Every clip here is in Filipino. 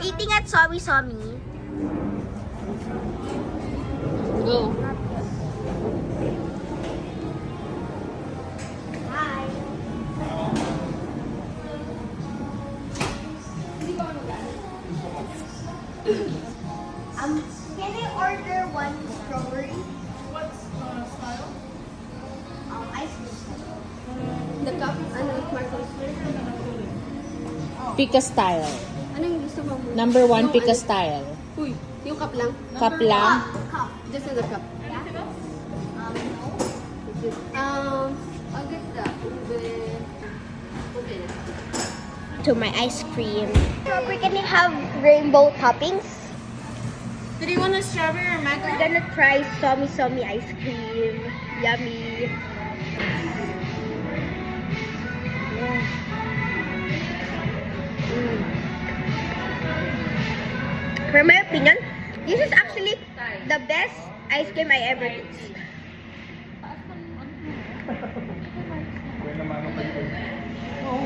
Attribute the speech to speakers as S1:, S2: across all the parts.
S1: eating at Somi Somi.
S2: Go.
S1: Hi. Can I order one strawberry?
S3: What's the style?
S1: Ice cream.
S3: The cup? Ano, Marcos?
S2: Pika style.
S3: Ano yung gusto mo?
S2: Number 1,
S3: Yung
S2: Pika
S3: ano?
S2: style.
S3: Uy, yung cup lang?
S2: Cup lang.
S1: Cup.
S3: Just in the cup.
S1: No.
S3: I'll get the ube. Okay.
S1: To my ice cream. Strawberry, can you have rainbow toppings?
S3: Do you want a strawberry or mango?
S1: We're gonna try Somi Somi ice cream. Yummy. For my opinion, this is actually the best ice cream I ever tasted. Oh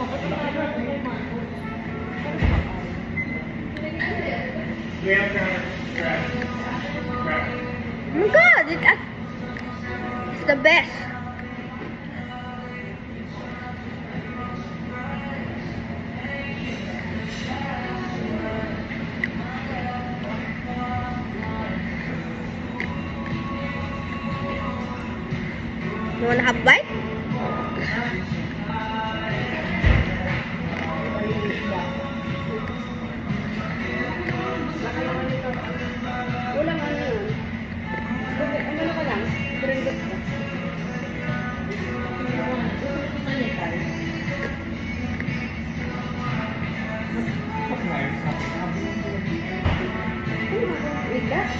S1: my god, it's the best. You wanna have a bite?
S3: Walang ano yun. Ano ka lang? Branded ka.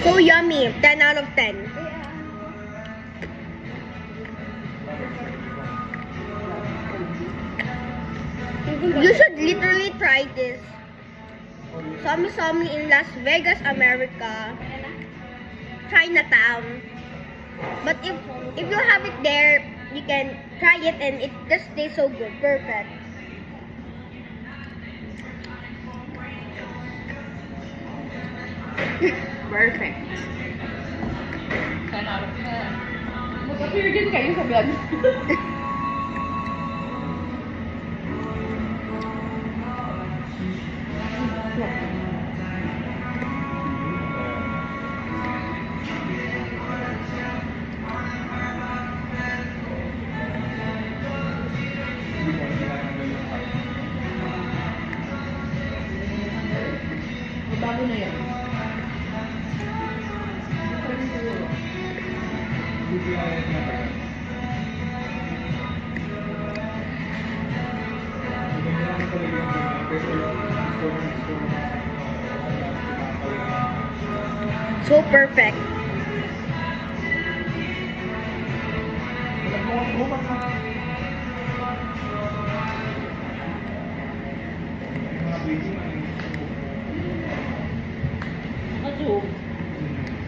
S1: So yummy. 10 out of 10. You should literally try this. Somi Somi in Las Vegas, America. Chinatown. But if you have it there, you can try it and it just tastes so good. Perfect.
S3: Perfect. 10 out of 10. Mag-appear din kayo sa vlog. Bago na yan.
S1: So perfect.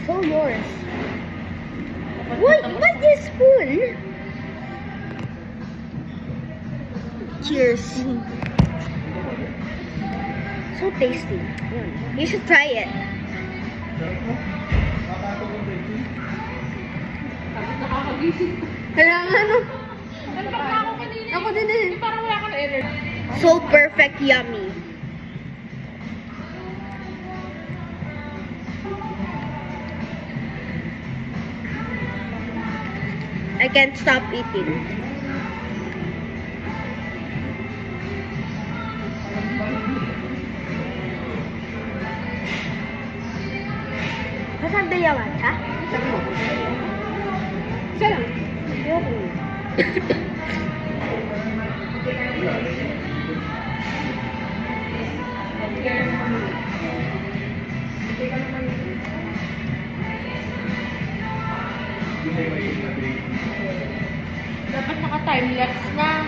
S1: So yours. What's this spoon? Cheers. So tasty. You should try it.
S3: Nakakagising.
S1: Kaya ano?
S3: Nalpak na ako kanina.
S1: Ako din eh.
S3: Parang wala kang energy.
S1: So perfect yummy. I can't stop eating. Masarap din yawan, ha?
S3: Isa lang. Dapat naka-time lapse na.